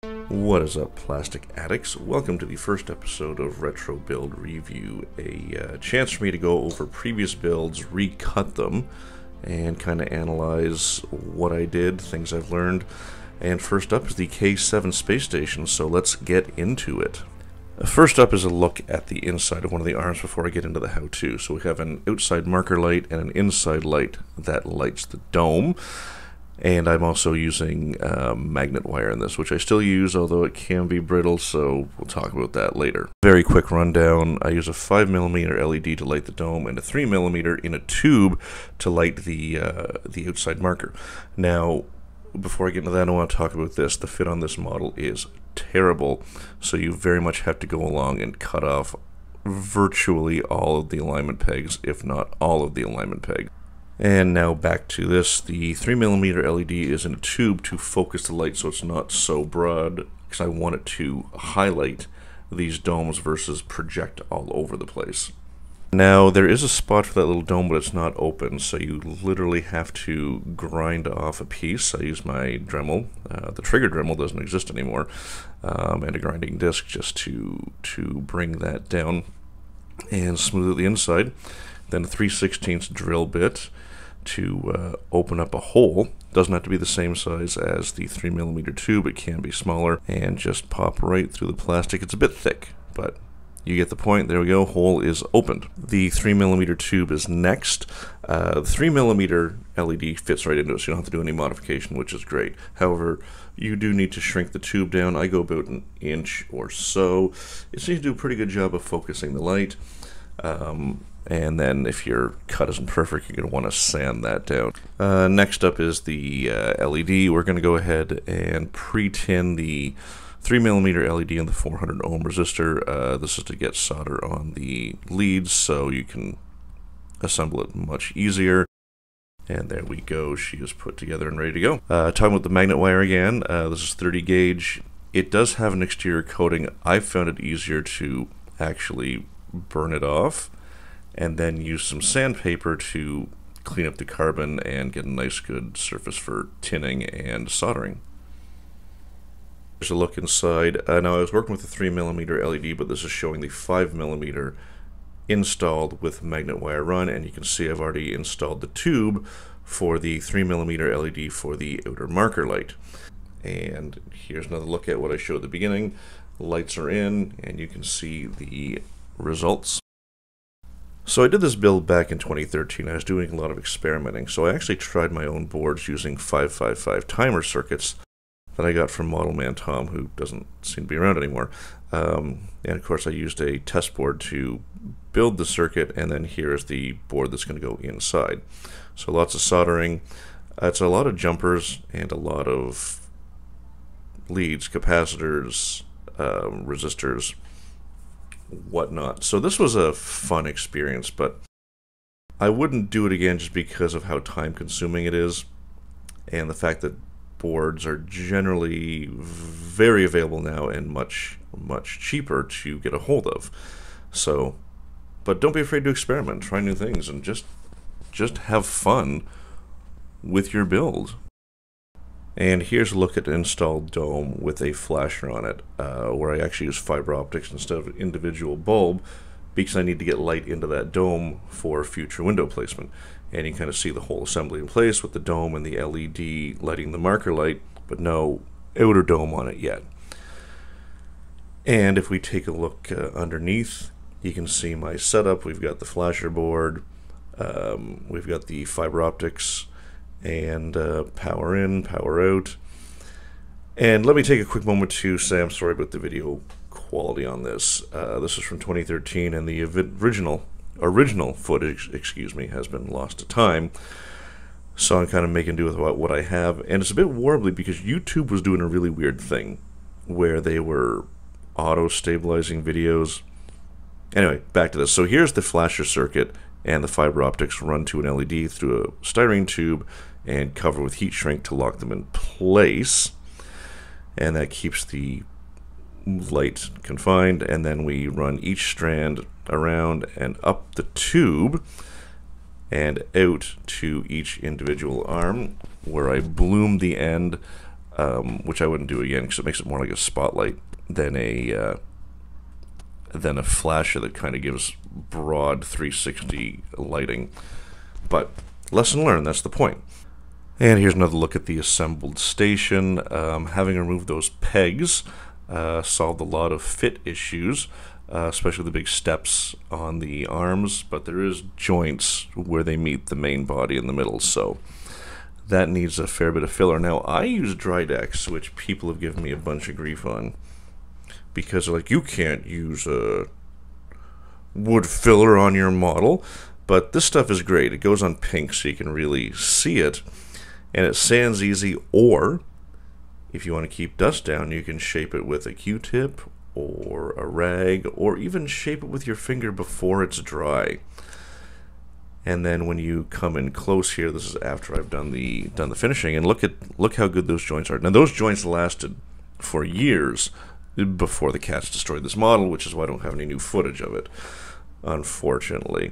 What is up, Plastic Addicts? Welcome to the first episode of Retro Build Review, a chance for me to go over previous builds, recut them, and kind of analyze what I did, things I've learned. And first up is the K7 Space Station, so let's get into it. First up is a look at the inside of one of the arms before I get into the how-to. So we have an outside marker light and an inside light that lights the dome. And I'm also using magnet wire in this, which I still use, although it can be brittle, so we'll talk about that later. Very quick rundown. I use a 5mm LED to light the dome and a 3mm in a tube to light the outside marker. Now, before I get into that, I want to talk about this. The fit on this model is terrible, so you very much have to go along and cut off virtually all of the alignment pegs, if not all of the alignment pegs. And now back to this. The 3mm LED is in a tube to focus the light so it's not so broad, because I want it to highlight these domes versus project all over the place. Now there is a spot for that little dome, but it's not open, so you literally have to grind off a piece. I use my Dremel. The trigger Dremel doesn't exist anymore, and a grinding disc just to bring that down and smooth out the inside. Then a 3/16 drill bit to open up a hole. Doesn't have to be the same size as the 3mm tube, it can be smaller, and just pop right through the plastic. It's a bit thick, but you get the point. There we go, hole is opened. The 3mm tube is next. The 3mm LED fits right into it, so you don't have to do any modification, which is great. However, you do need to shrink the tube down. I go about an inch or so. It seems to do a pretty good job of focusing the light. And then if your cut isn't perfect, you're going to want to sand that down. Next up is the LED. We're going to go ahead and pre-tin the 3mm LED and the 400 ohm resistor. This is to get solder on the leads so you can assemble it much easier. And there we go, she is put together and ready to go. Talking about the magnet wire again, this is 30 gauge. It does have an exterior coating. I found it easier to actually burn it off and then use some sandpaper to clean up the carbon and get a nice good surface for tinning and soldering. Here's a look inside. Now I was working with the 3mm LED, but this is showing the 5mm installed with magnet wire run, and you can see I've already installed the tube for the 3mm LED for the outer marker light. And here's another look at what I showed at the beginning. Lights are in, and you can see the results. So I did this build back in 2013. I was doing a lot of experimenting, so I actually tried my own boards using 555 timer circuits that I got from Model Man Tom, who doesn't seem to be around anymore. And of course I used a test board to build the circuit, and then here's the board that's going to go inside. So lots of soldering. It's a lot of jumpers and a lot of leads, capacitors, resistors, whatnot. So this was a fun experience, but I wouldn't do it again just because of how time consuming it is and the fact that boards are generally very available now and much cheaper to get a hold of. So, but don't be afraid to experiment, try new things, and just have fun with your build. And here's a look at an installed dome with a flasher on it, where I actually use fiber optics instead of an individual bulb, because I need to get light into that dome for future window placement. And you kind of see the whole assembly in place with the dome and the LED lighting the marker light, but no outer dome on it yet. And if we take a look underneath, you can see my setup. We've got the flasher board, we've got the fiber optics, and power in, power out. And let me take a quick moment to say I'm sorry about the video quality on this. This is from 2013, and the original footage, has been lost to time. So I'm kind of making do with what I have, and it's a bit warbly because YouTube was doing a really weird thing where they were auto-stabilizing videos. Anyway, back to this. So here's the flasher circuit, and the fiber optics run to an LED through a styrene tube and cover with heat shrink to lock them in place, and that keeps the light confined. And then we run each strand around and up the tube and out to each individual arm, where I bloom the end which I wouldn't do again because it makes it more like a spotlight than a flasher that kind of gives broad 360 lighting. But lesson learned, that's the point. And here's another look at the assembled station. Having removed those pegs solved a lot of fit issues, especially the big steps on the arms, but there is joints where they meet the main body in the middle, so that needs a fair bit of filler. Now, I use Addicts, which people have given me a bunch of grief on, because they're like, you can't use a wood filler on your model, but this stuff is great. It goes on pink so you can really see it, and it sands easy, or if you want to keep dust down, you can shape it with a Q-tip or a rag, or even shape it with your finger before it's dry. And then when you come in close here, this is after I've done the finishing, and look how good those joints are. Now those joints lasted for years before the cats destroyed this model, which is why I don't have any new footage of it, unfortunately.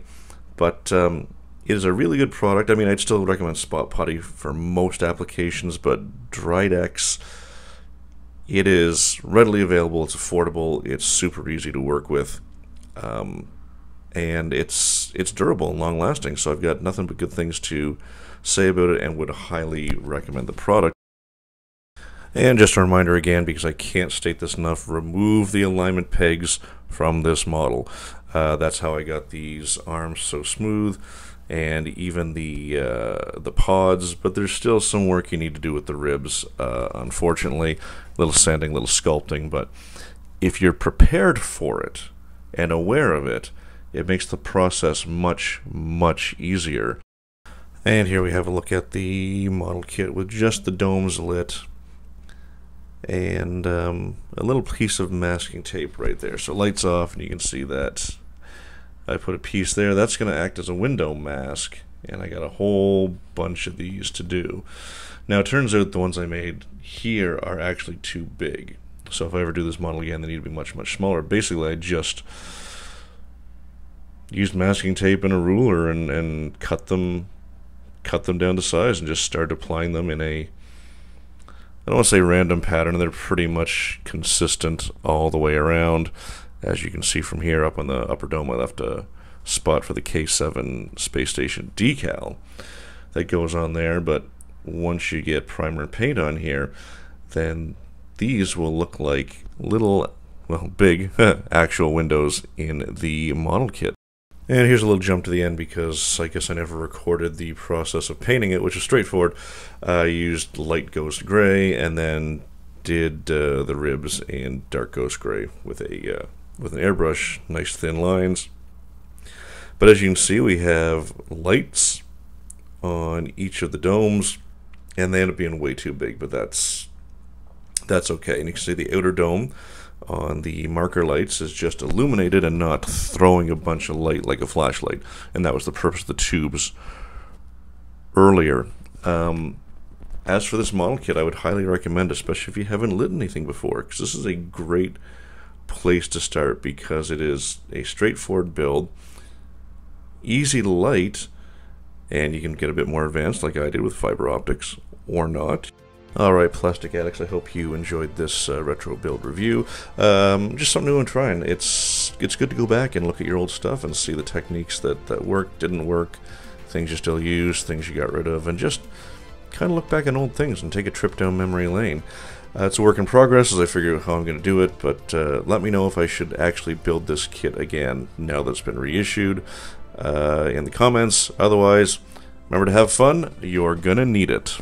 But it is a really good product. I mean, I'd still recommend Spot Putty for most applications, but Addicts, it is readily available, it's affordable, it's super easy to work with, and it's durable and long-lasting, so I've got nothing but good things to say about it and would highly recommend the product. And just a reminder again, because I can't state this enough, remove the alignment pegs from this model. That's how I got these arms so smooth, and even the pods, but there's still some work you need to do with the ribs, unfortunately. A little sanding, a little sculpting, but if you're prepared for it and aware of it, it makes the process much, much easier. And here we have a look at the model kit with just the domes lit, and a little piece of masking tape right there. So lights off, and you can see that I put a piece there. That's going to act as a window mask, and I got a whole bunch of these to do. Now it turns out the ones I made here are actually too big, so if I ever do this model again, they need to be much, much smaller. Basically, I just used masking tape and a ruler and cut them down to size and just started applying them in a, I don't want to say random pattern, they're pretty much consistent all the way around. As you can see from here up on the upper dome, I left a spot for the K7 Space Station decal that goes on there, but once you get primer paint on here, then these will look like little, well, big actual windows in the model kit. And here's a little jump to the end because I guess I never recorded the process of painting it, which is straightforward. I used light ghost gray and then did the ribs in dark ghost gray with an airbrush, nice thin lines. But as you can see, we have lights on each of the domes, and they end up being way too big, but that's okay. And you can see the outer dome on the marker lights is just illuminated and not throwing a bunch of light like a flashlight, and that was the purpose of the tubes earlier. As for this model kit, I would highly recommend, especially if you haven't lit anything before, because this is a great place to start because it is a straightforward build, easy to light, and you can get a bit more advanced like I did with fiber optics, or not. Alright, Plastic Addicts, I hope you enjoyed this retro build review. Just something new and trying. It's good to go back and look at your old stuff and see the techniques that worked, didn't work, things you still use, things you got rid of, and just kind of look back on old things and take a trip down memory lane. It's a work in progress as I figure out how I'm going to do it, but let me know if I should actually build this kit again now that it's been reissued in the comments. Otherwise, remember to have fun. You're gonna need it.